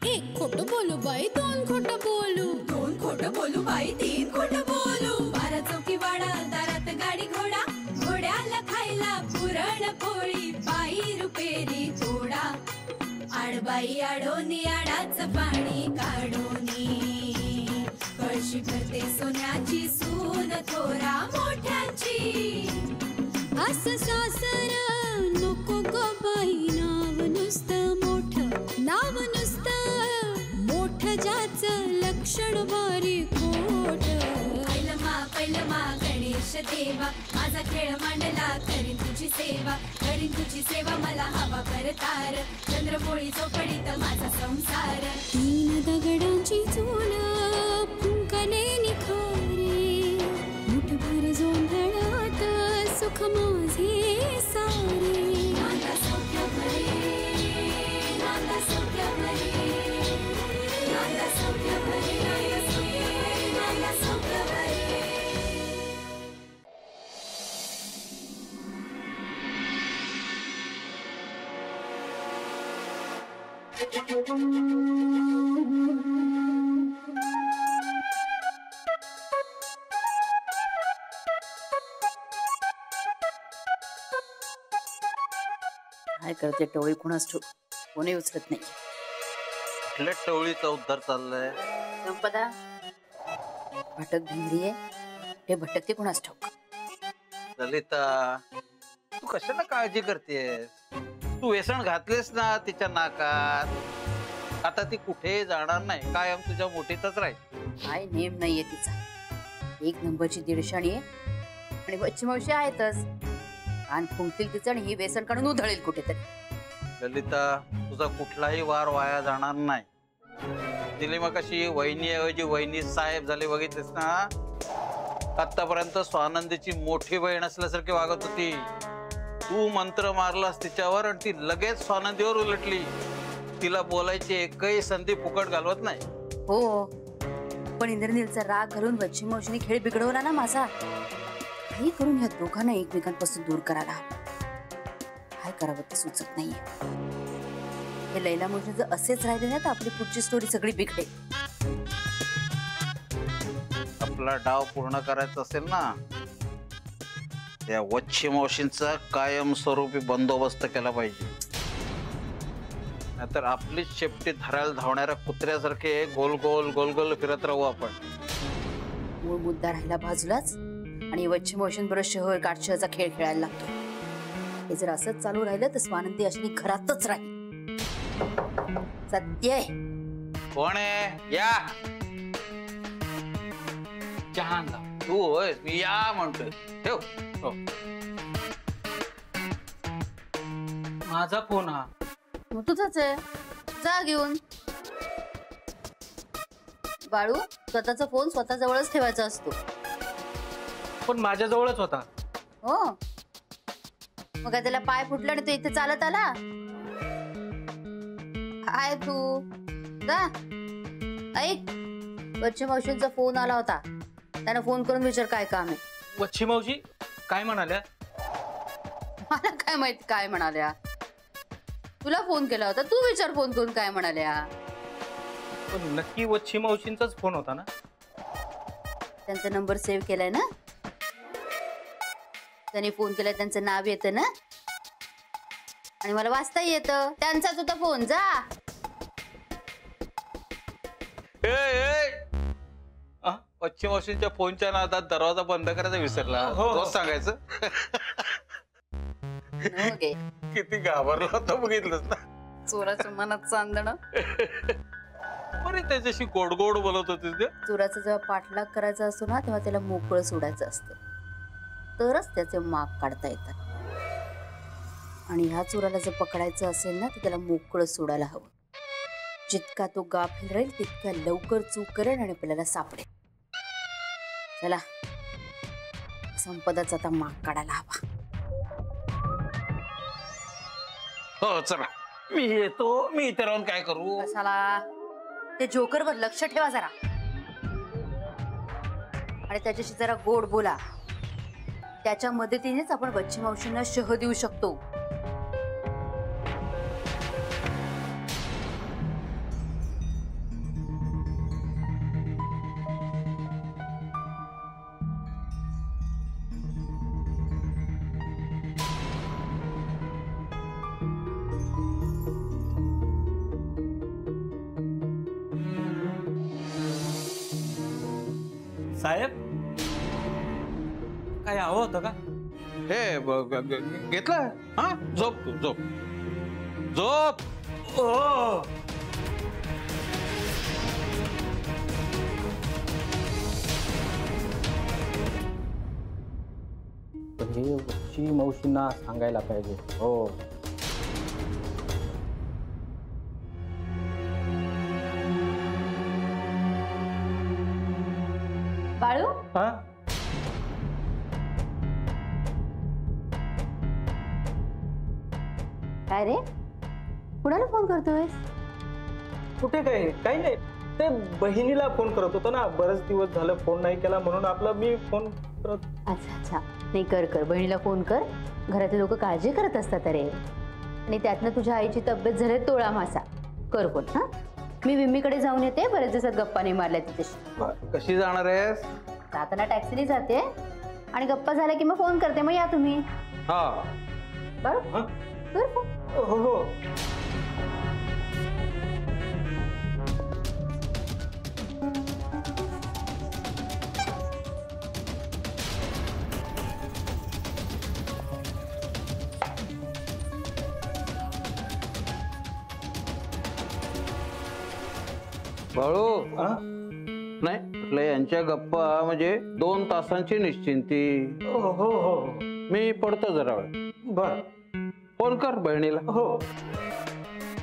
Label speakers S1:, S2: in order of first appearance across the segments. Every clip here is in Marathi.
S1: एक खोटं बोलू बाई, दोन खोटं बोलू,
S2: दोन खोटं बोलू बाई, तीन खोटं बोलू. 12 चौकी वाडा, दारात गाडी घोडा, घोड्याला खायला पुरण पोळी, बाई रुपेरी थोडा. आडबाई आडोनी आडाच पाणी काढोनी, कळशी भरते सोन्याची सून थोरा मोठ्याची.
S1: असं सासर नको ग बाई, नाव नुसतं मोठं, नाव नुसतं मोठं, ज्याचं लक्षण बारी खोट.
S2: पैलमा गणेश देवा, माझा खेळ मांडला, करीन तुझी सेवा, करीन तुझी सेवा, मला हवा करतार, चंद्रपोळी चौकडीत माझा संसार.
S1: 3 दगडांची चूल फुंकले निखारे, मुठभर जोंधळात सुख माझे सारे.
S2: नांदा सौख्य भरे, नांदा सौख्य भरे, नांदा सौख्य भरे, नांदा सौख्य भरे.
S3: काय करते टवळी, कुणाच ठेव, कोणी उचलत नाही.
S4: कुठल्या टवळीचा उद्धार चाललाय?
S3: संपदा भटक भिंगरी आहे, हे भटकते कुणाच ठाऊक.
S4: ललिता, तू कशाला काळजी करतेस? तू व्यसन घातलेस ना तिच्या नाकात, आता ती कुठे जाणार नाही, कायम तुझ्या मोठीतच राहील.
S3: काय नेम नाहीये तिचा, 1 नंबरची दीडशाणी आहे, आणि बच्ची मावशी आहेतच. कान फुंकतील तिचं, आणि ही व्यसन काढून उधळेल कुठेतरी.
S4: ललिता, तुझा कुठलाही वार वाया जाणार नाही. तिला मग कशी वहिनीऐवजी वहिनी साहेब झाले बघितलेस ना. आतापर्यंत स्वानंदीची मोठी बहीण असल्यासारखी वागत होती. तू मंत्र मारलास तिच्यावर आणि ती लगेच स्वानंदीवर उलटली. तिला बोलायची एकही संधी फुकट घालवत नाही.
S3: हो, पण इंद्रनीलचा राग घालून बच्ची मावशीने खेळ बिघडवला ना माझा. काही करून ह्या दोघांना एकमेकांपासून दूर करायला हवं. काय करावं ते सुचत नाहीये. हे लैला मोजे जर असेच राहिले ना तर आपली पुढची स्टोरी सगळी बिघडेल.
S4: आपला डाव पूर्ण करायचा असेल ना, त्या वच्छी मावशींचा कायमस्वरूपी बंदोबस्त केला पाहिजे. नाहीतर आपलीच शेपटी धरायला धावणाऱ्या कुत्र्यासारखे गोल गोल गोल गोल फिरत राहू आपण.
S3: मूळ मुद्दा राहिला बाजूलाच, आणि वच्छी मावशींबरोबर शहर काटशहरचा खेळ खेळायला लागतो. हे जर असंच चालू राहिलं तर स्वानंदी अशी घरातच राहील. सत्य आहे.
S4: कोण आहे? या.
S5: जहानला
S4: तू होय? मी या म्हणतोय. ठेव. हो.
S5: माझा फोन हा.
S3: मग तुझाच आहे, जा घेऊन. बाळू, स्वतःचा फोन स्वतः जवळच ठेवायचा असतो.
S5: पण माझ्या जवळच होता.
S3: हो, मग काय त्याला पाय फुटला आणि तो इथे चालत आला? काय तू जा. ऐक, वच्छी मावशींचा फोन आला होता, त्यांना फोन करून विचार काय काम आहे.
S5: वच्छी मावशी काय म्हणाल्या?
S3: मला काय माहित काय म्हणाल्या. तुला फोन केला होता, तू विचार फोन करून काय म्हणाल्या.
S5: पण नक्की वच्छी मावशींचाच फोन होता ना?
S3: त्यांचा नंबर सेव्ह केलाय ना, त्यांनी फोन केलाय, त्यांचं नाव येतं ना, आणि मला वाचताही येतं. त्यांचाच होता फोन. जा.
S4: वच्छी मावशींच्या फोनच्या नादात दरवाजा बंद करायचा विसरला. हो सांगायचं. किती घाबरला होता बघितलंच ना.
S3: चोराच्या मनात चांदणं.
S4: बरे त्याच्याशी गोड गोड बोलत होतीस ग.
S3: चोराचा जेव्हा पाठलाग करायचा असतो ना, तेव्हा त्याला मोकळं सोडायचं असतं, तरच त्याचे माग काढता येतात. आणि ह्या चोराला जर पकडायचं असेल ना, तर त्याला मोकळं सोडायला हवं. जितका तो गाफील राहील तितक्या लवकर चूक करेल आणि आपल्याला सापडेल. चला, संपदाचा आता माग काढायला हवा.
S4: हो चला, मी येतो. मी इथे राहून काय करू?
S3: कशाला? ते जोकरवर लक्ष ठेवा जरा, आणि त्याच्याशी जरा गोड बोला. त्याच्या मदतीनेच आपण वच्छी मावशींना शह देऊ शकतो.
S5: साहेब काय हवं होतं का?
S4: हे घेतलं. हा झोप तू झोप झोप.
S5: ओ हे वच्ची मावशींना सांगायला पाहिजे. हो
S3: बाळू
S5: हा
S3: काय रे, कुणाला फोन करतोय?
S5: कुठे काही नाही. ते बहिणीला फोन करत होतो ना, बरेच दिवस झालं फोन नाही केला म्हणून आपला मी फोन करत.
S3: अच्छा अच्छा, नाही कर कर, बहिणीला फोन कर. घरातले लोक काळजी करत असतात अरे. आणि त्यातनं तुझ्या आईची तब्येत झाली तोळा मासा. कर फोन. हा मी विम्मीकडे जाऊन येते, बरेच दिवसात गप्पा नाही मारल्या तिच्याशी.
S4: कशी जाणार आहेस?
S3: जाताना टॅक्सीने जाते आणि गप्पा झाल्या की मग फोन करते, मग या तुम्ही.
S4: हा
S3: बरं कर फोन.
S5: हो हो
S4: बाळू.
S5: हा?
S4: नाही म्हटलं यांच्या गप्पा म्हणजे 2 तासांची निश्चिंती.
S5: हो हो हो
S4: मी पडतो जरा वेळ.
S5: बर
S4: फोन कर बहिणीला.
S5: हो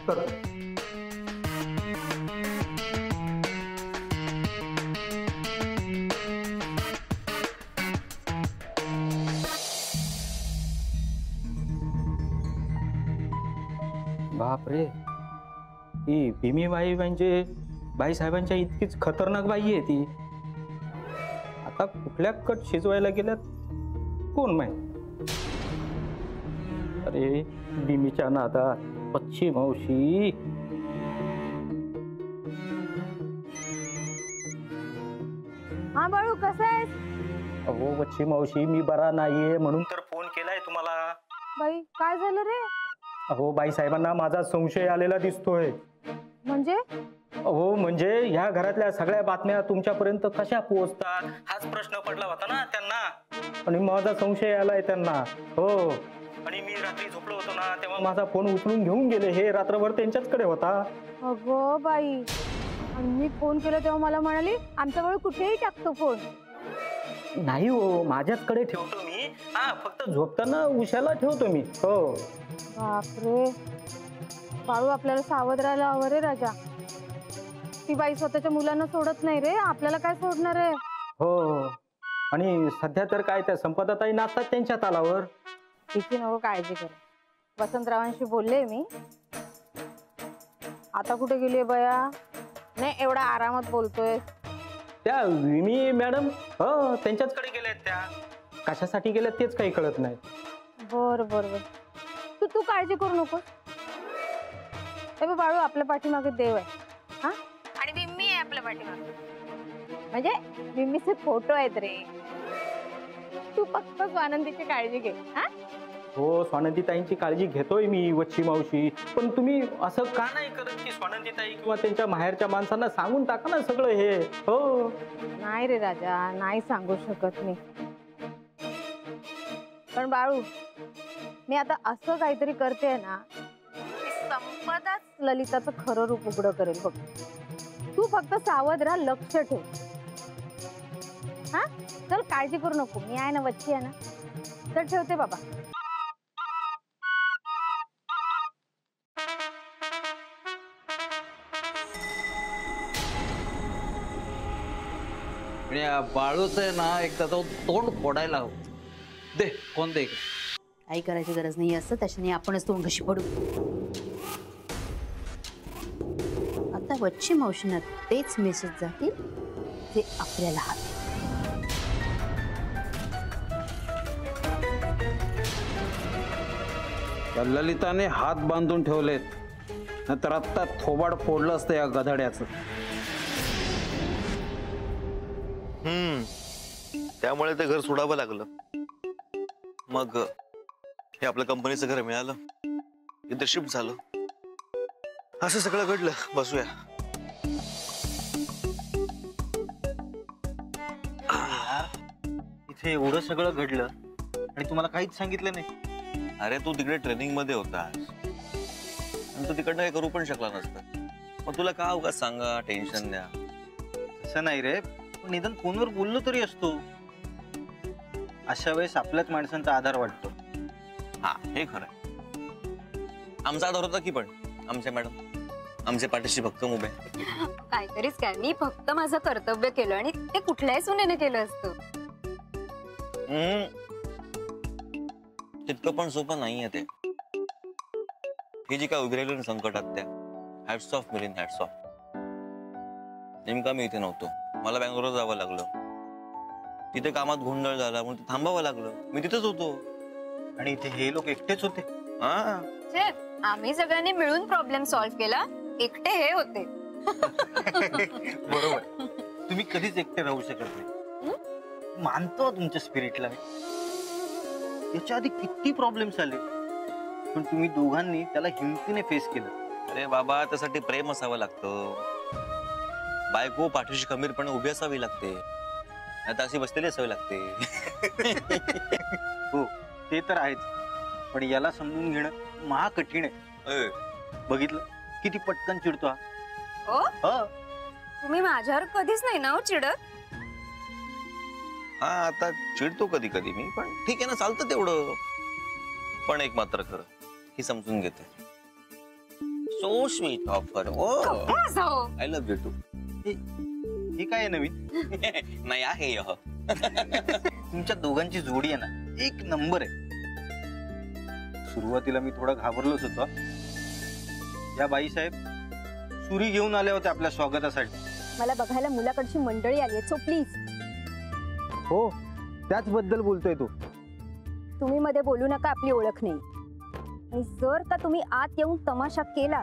S5: कर. बापरे, ही भीमीबाई म्हणजे बाईसाहेबांच्या इतकीच खतरनाक बाई आहे ती. आता कुठल्या कट शिजवायला गेल्यात कोण माहित. अरे भीमीच्या नादात पच्ची मावशी.
S6: हा बाळू, कसा आहेस?
S5: अहो वच्ची मावशी, मी बरा नाहीये म्हणून तर फोन केलाय तुम्हाला.
S6: बाई काय झालं रे?
S5: अहो बाईसाहेबांना माझा संशय आलेला दिसतोय.
S6: म्हणजे
S5: अहो म्हणजे ह्या घरातल्या सगळ्या बातम्या तुमच्यापर्यंत कशा पोहोचतात हाच प्रश्न पडला होता ना त्यांना. आणि माझा संशय आलाय त्यांना. हो, आणि मी रात्री झोपलो होतो ना तेव्हा माझा फोन उचलून घेऊन गेले. हे रात्रभर त्यांच्याचकडे होता.
S6: अगं बाई, आणि मी फोन केला तेव्हा मला म्हणाली आमच्या बाळू कुठेही टाकतो फोन.
S5: नाही हो, माझ्याचकडे ठेवतो मी. हा फक्त झोपताना उशाला ठेवतो मी. हो.
S6: बापरे, बाळू आपल्याला सावध राहायला हवं रे राजा. ती बाई स्वतःच्या मुलांना सोडत नाही रे, आपल्याला काय सोडणार आहे?
S5: हो, आणि सध्या तर काय त्या संपदाताई नाचतात त्यांच्या तालावर.
S6: तिची नको काळजी कर. वसंतरावांशी बोलले मी. आता कुठे गेली बया? नाही एवढा आरामात बोलतोय.
S5: त्या विमी मॅडम हो त्यांच्याचकडे गेल्यात. त्या कशासाठी गेल्यात तेच काही कळत नाही.
S6: बर बर बर, तू काळजी करू नकोस. बाळू आपल्या पाठीमागे देव आहे. हा, आणि बिम्मी आहे आपल्या पाठीमागे. म्हणजे बिम्मीचे फोटो आहेत रे. तू फक्त स्वानंदीची काळजी घे. हा
S5: हो, स्वानंदीताईंची काळजी घेतोय मी वच्ची मावशी. पण तुम्ही असं का नाही करत की स्वानंदीताई किंवा त्यांच्या माहेरच्या माणसांना सांगून टाका ना सगळं हे. हो. नाही
S6: रे राजा, नाही सांगू शकत मी. पण बाळू, मी आता असं काहीतरी करते ना, संपदाच ललिताचं खरं रूप उघड करेल बघ. तू फक्त सावध राहा, लक्ष ठेव. हा चल, काळजी करू नको. मी आहे ना, वच्ची आहे ना. चल ठेवते बाबा.
S4: बाळूच आहे ना, एकदा तो तोंड फोडायला हवं. दे कोण दे.
S3: काही करायची गरज नाही असं, त्याच्याने आपणच तोंड घशी पडू. आता वच्ची मावशींना तेच मेसेज जातील जे आपल्याला हवे.
S4: ललिताने हात बांधून ठेवलेत, नंतर आत्ता थोबाड फोडलं असतं या गधड्याचं.
S7: त्यामुळे ते घर सोडावं लागलं. मग हे आपलं कंपनीचं घर मिळालं, इथे शिफ्ट झालं. असं सगळं घडलं. बसूया.
S4: इथे एवढं सगळं घडलं आणि तुम्हाला काहीच सांगितलं नाही.
S7: अरे तू तिकडे ट्रेनिंग मध्ये होतास आणि तू तिकडनं काही करू पण शकला नसता. मग तुला का उगाच सांगा, टेन्शन द्या.
S4: असं नाही रे, पण निदान फोनवर बोललो तरी असतो. अशा वेळेस आपल्याच माणसांचा आधार वाटतो.
S7: हा हे खरं. आमचा आधार होता की, पण आमच्या मॅडम आमचे पाठीशी भक्कम उभे.
S8: काहीतरीच काय, मी फक्त माझं कर्तव्य केलं आणि ते कुठल्याही सुनेने केलं असतं.
S7: तितकं पण सोपं नाहीये ते. हे जी काय उभी राहिली संकटात त्या, hats off Milind, hats off. नेमका मी इथे नव्हतो, मला बँगलोरला जावं लागलं. तिथे कामात गोंधळ झाला म्हणून थांबावं लागलं. मी तिथेच होतो
S4: आणि इथे हे लोक एकटेच होते.
S7: हा
S8: आम्ही सगळ्यांनी मिळून प्रॉब्लेम सॉल्व्ह केला, एकटे हे होते.
S4: बरोबर, तुम्ही कधीच एकटे राहू शकत नाही. मानतो तुमच्या स्पिरिटला. याच्या आधी किती प्रॉब्लेम्स आले, पण तुम्ही दोघांनी त्याला हिमतीने फेस केलं.
S7: अरे बाबा, त्यासाठी प्रेम असावं लागतं. बायको पाठीशी खंबीरपणे उभी असावी लागते, आता अशी बसलेली असावी लागते.
S4: हो ते तर आहेच, पण याला समजून घेणं महाकठीण आहे. बघितलं किती पटकन चिडतो हा.
S8: हो, तुम्ही माझ्यावर कधीच नाही ना चिडत.
S7: हा आता चिडतो कधी कधी मी, पण ठीक आहे ना, चालतं तेवढं. पण एक मात्र खरं, ही समजून घेते. So sweet offer. Oh I love you too.
S4: हे काय आहे नवीन?
S7: नाही आहे यह.
S4: तुमच्या दोघांची जोडी आहे ना, एक नंबर आहे. सुरुवातीला मी थोडा घाबरलोच होतो. या बाईसाहेब सुरी घेऊन आल्या होत्या आपल्या स्वागतासाठी.
S6: मला बघायला मुलाकडची मंडळी आली, सो प्लीज.
S5: हो, त्याच बद्दल बोलतोय तू.
S6: तुम्ही मध्ये बोलू नका, आपली ओळख नाही. आणि जर का तुम्ही आत येऊन तमाशा केला,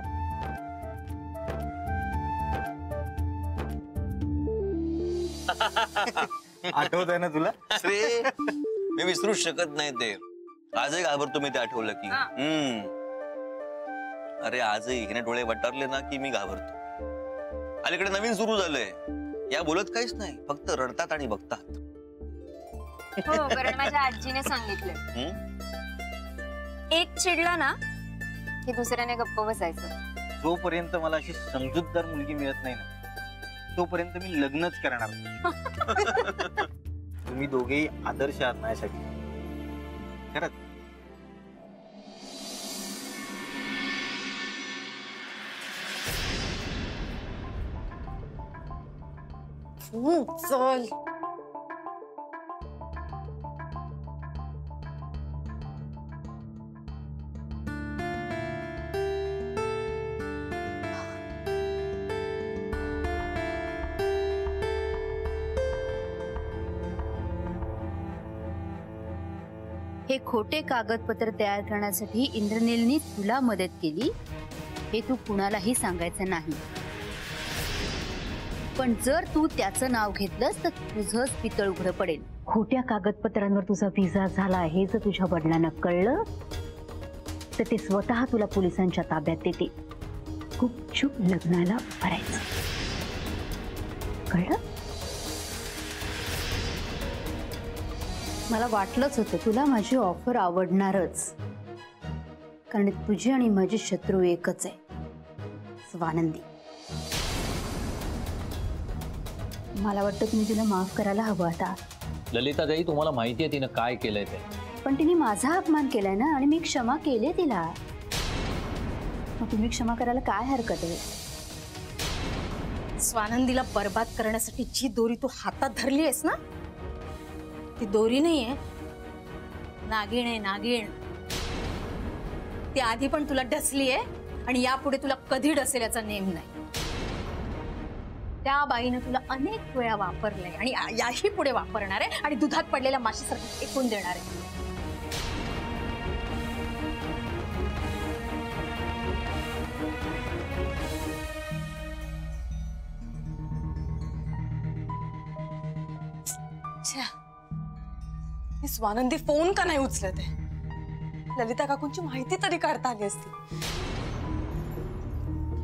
S4: आठवत आहे ना तुला?
S7: अरे मी विसरूच शकत नाही ते. आजही घाबरतो मी ते आठवलं की. अरे आजही हिने डोळे वटारले ना की मी घाबरतो. अलीकडे नवीन सुरू झालंय, या बोलत काहीच नाही, फक्त रडतात आणि बघतात.
S8: हो, कारण माझ्या आजीने सांगितलं, एक चिडला ना की दुसऱ्याने गप्प बसायचं.
S4: जोपर्यंत मला अशी समजूतदार मुलगी मिळत नाही ना, तोपर्यंत मी लग्नच करणार. तुम्ही दोघेही आदर्श आहात माझ्यासाठी, खरंच.
S6: चल.
S3: हे खोटे कागदपत्र तयार करण्यासाठी इंद्रनीलनी तुला मदत केली हे तू कुणालाही सांगायचं नाही. पण जर तू त्याचं नाव घेतलंस तर तुझंच पितळ उघडं पडेल. खोट्या कागदपत्रांवर तुझा व्हिसा झाला हे जर तुझ्या वडिलांना कळलं तर ते स्वतः तुला पोलिसांच्या ताब्यात देते. गुपचूप लग्नाला भरायचं, कळलं? मला वाटलंच होतं तुला माझी ऑफर आवडणारच, कारण तुझी आणि माझी शत्रू एकच आहे, स्वानंदी. मला वाटतं तुम्ही तिला माफ करायला हवं आता.
S9: ललिताताई, तुम्हाला माहिती आहे तिनं काय केलंय ते.
S3: पण तिने माझा अपमान केलाय ना, आणि मी क्षमा केले तिला. मग तुम्ही क्षमा करायला काय हरकत आहे?
S10: स्वानंदीला बर्बाद करण्यासाठी जी दोरी तू हातात धरली आहेस ना, ती दोरी नाहीये, नागिण आहे, नागिण. ती आधी पण तुला डसली आहे आणि यापुढे तुला कधी डसेल याचा नेम नाही. त्या बाईनं तुला अनेक वेळा वापरलंय आणि याही पुढे वापरणार आहे आणि दुधात पडलेल्या माशीसारखं फेकून देणार आहे. स्वानंदी फोन का नाही उचलत आहे? ललिता काकूंची माहिती तरी काढता आली असती.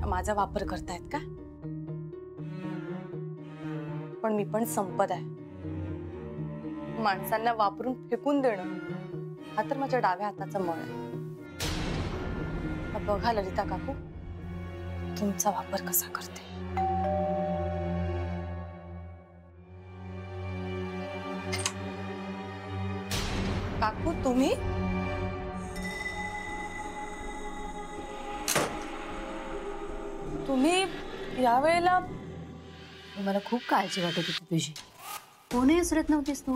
S10: माझा वापर करतायत का? पण मी पण संपत आहे.
S11: माणसांना वापरून फेकून देणं हा तर माझ्या डाव्या हाताचा मळ आहे. बघा ललिता काकू, तुमचा वापर कसा करते. काकू तुम्ही यावेळेला
S3: मला खूप काळजी वाटत होती तुझी. कोणही विसरत नव्हतीस तू.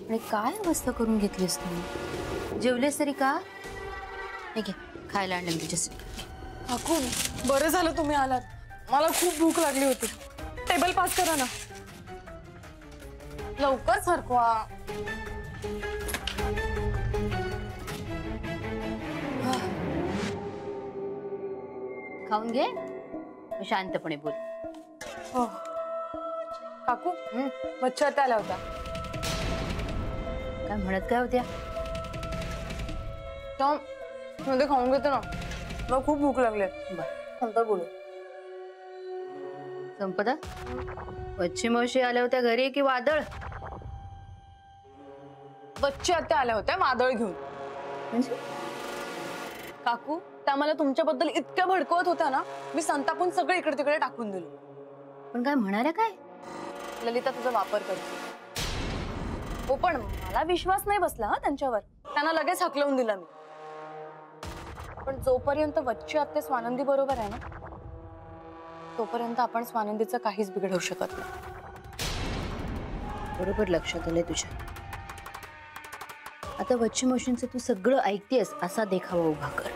S3: आणि काय अवस्था करून घेतलीस तू. जेवलेस तरी का? ठीक आहे, खायला आणलं तुझ्यासाठी.
S11: काकू बरं झालं तुम्ही आलात. मला खूप भूक लागली होती. टेबल पास करा ना लवकर. सरकवा.
S3: खाऊन घे, शांतपणे बोल.
S11: हो काकू, मच्छर आल्या होत्या.
S3: काय म्हणत काय होत्या?
S11: मध्ये खाऊन घेते ना, मला खूप भूक लागली. नंतर बोलू.
S3: संपदा, वच्ची मावशी आल्या होत्या घरी की वादळ?
S11: वच्ची आत्या आल्या होत्या वादळ घेऊन.
S3: म्हणजे
S11: काकू त्या मला तुमच्याबद्दल इतक्या भडकवत होत्या ना, मी संतापून सगळं इकडे तिकडे टाकून दिलं.
S3: पण काय म्हणाल्या काय?
S11: ललिता तुझा वापर करते. हो पण मला विश्वास नाही बसला त्यांच्यावर. त्यांना लगेच हकलवून दिला मी. पण जोपर्यंत वच्ची आत्या स्वानंदी बरोबर आहे ना, तोपर्यंत आपण स्वानंदीचं काहीच बिघडवू शकत नाही.
S3: बरोबर लक्षात आलंय तुझ्या. आता वच्ची मावशींचं तू सगळं ऐकतेस असा देखावा उभा कर.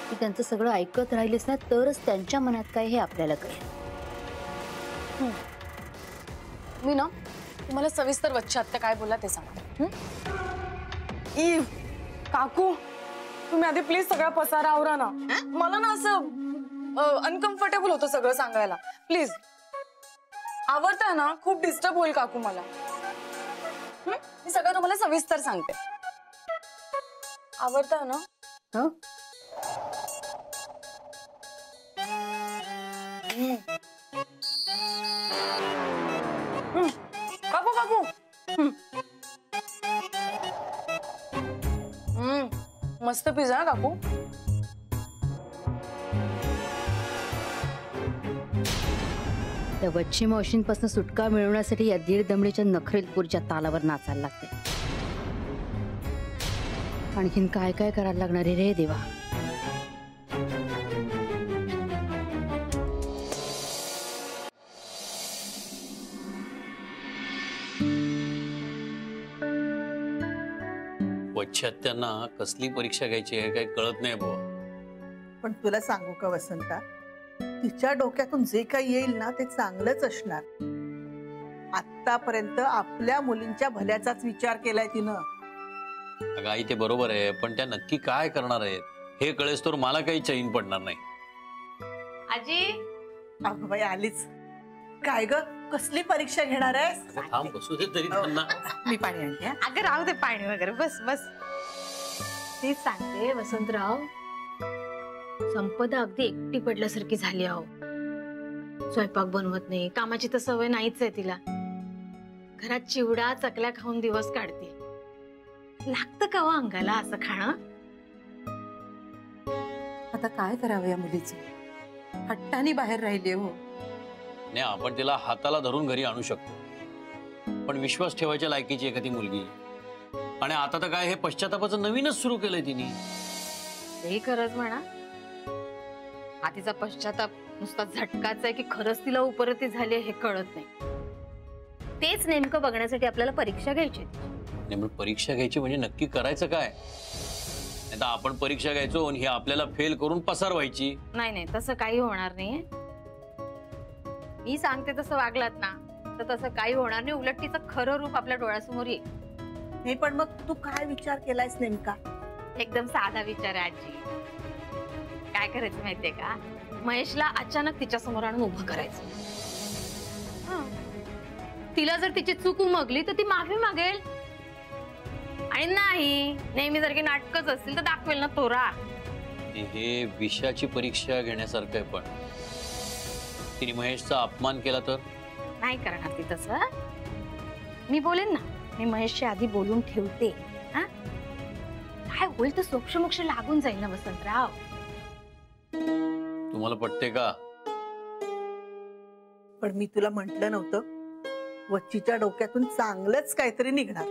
S3: तू त्यांचं सगळं ऐकत राहिलीस ना, तरच त्यांच्या मनात काय हे आपल्याला कळेल.
S11: मी ना तुम्हाला सविस्तर वच्ची आत्या काय बोलला ते सांगते. काकू तुम्ही आधी प्लीज सगळा पसारा आवरा ना. मला ना असं अनकम्फर्टेबल होतं सगळं सांगायला. प्लीज आवडतं ना, खूप डिस्टर्ब होईल काकू मला. मी सगळं तुम्हाला सविस्तर सांगते. आवडतं ना?
S3: हो.
S11: काकू काकू मस्त पिझ्झा ना काकू.
S3: त्या वच्ची मावशींपासून सुटका मिळवण्यासाठी या दीड दमडीच्या नखरेलपूरच्या तालावर नाचायला लागते. आणखीन काय काय करायला लागणार आहे रे देवा.
S9: वच्ची आत्यांना कसली परीक्षा घ्यायची आहे काही कळत नाही बुवा.
S12: पण तुला सांगू का वसंता, तिच्या डोक्यातून जे काही येईल ना ते चांगलंच असणार. आतापर्यंत आपल्या मुलींच्या भल्याचाच विचार केलाय तिनं.
S9: अगं आई ते बरोबर आहे, पण त्या नक्की काय करणार आहेत हे कळेस तर मला काही चैन पडणार नाही.
S10: आजी
S12: अगं बाई आलीच. काय ग, कसली परीक्षा घेणार आहेस?
S9: थांब बसू दे तरी त्यांना.
S12: मी पाणी आणते.
S10: अगं राहू दे पाणी वगैरे, बस बस. तेच सांगते वसंतराव, संपदा अगदी एकटी पडल्यासारखी झाली. आहो स्वयंपाक बनवत नाही, कामाची तर सवय नाहीच आहे तिला. घरात चिवडा चकल्या खाऊन दिवस काढते. लागतं का अंगाला असं खाणं?
S12: आता काय करावं या मुलीचं? हट्टाने बाहेर राहिली हो.
S9: नाही आपण तिला हाताला धरून घरी आणू शकतो, पण विश्वास ठेवायच्या लायकीची एखादी मुलगी. आणि आता तर काय हे पश्चातापाचं नवीनच सुरू केलंय तिने.
S10: हे खरंच म्हणा, हा तिचा पश्चाताप नुसता झटकाच आहे की खरंच तिला उपरती झाली हे कळत नाही.
S3: तेच नेमकं बघण्यासाठी आपल्याला परीक्षा घ्यायची.
S9: परीक्षा घ्यायची म्हणजे नक्की करायचं काय? आता आपण परीक्षा घ्यायचो आणि हे आपल्याला फेल करून पसारवायची.
S10: नाही नाही तसं काही होणार नाही. मी सांगते तसं वागलात ना तर तसं काही होणार नाही. उलट तिचं खरं रूप आपल्या डोळ्यासमोर येईल.
S12: नाही पण मग तू काय विचार केलायस नेमका?
S10: एकदम साधा विचार आहे आजी. काय करायचं माहितीये का, महेशला अचानक तिच्या समोर आणून उभं करायचं. तिला जर तिची चूक उमगली तर ती माफी मागेल. आणि नाही नेहमी जर की नाटकच असतील तर दाखवेल ना तोरा.
S9: हे विषयाची परीक्षा घेण्यासारखं आहे. पण तिने महेशचा अपमान केला तर
S10: नाही करणार ती तसं. मी बोलेन ना, मी महेशची आधी बोलून ठेवते. हा काय होईल तर सोक्षमोक्ष लागून जाईल ना वसंतराव.
S9: तुम्हाला पटते का?
S12: पण मी तुला म्हंटल नव्हतं वच्चीच्या डोक्यातून चांगलंच काहीतरी निघणार.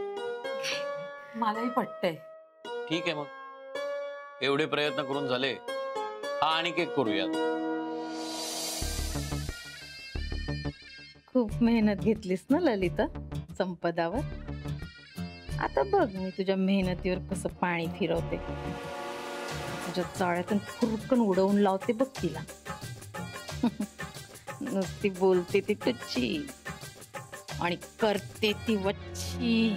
S13: मलाही पटतंय.
S9: ठीक आहे, मग एवढे प्रयत्न करून झाले, हा आणि एक करूयात.
S6: खूप मेहनत घेतलीस ना ललिता संपदावर. आता बघ मी तुझ्या मेहनतीवर कसं पाणी फिरवते. तुझ्या जाळ्यातून फुरकन उडवून लावते बघ तिला. नुसती बोलते ती टुच्ची आणि करते ती वच्ची.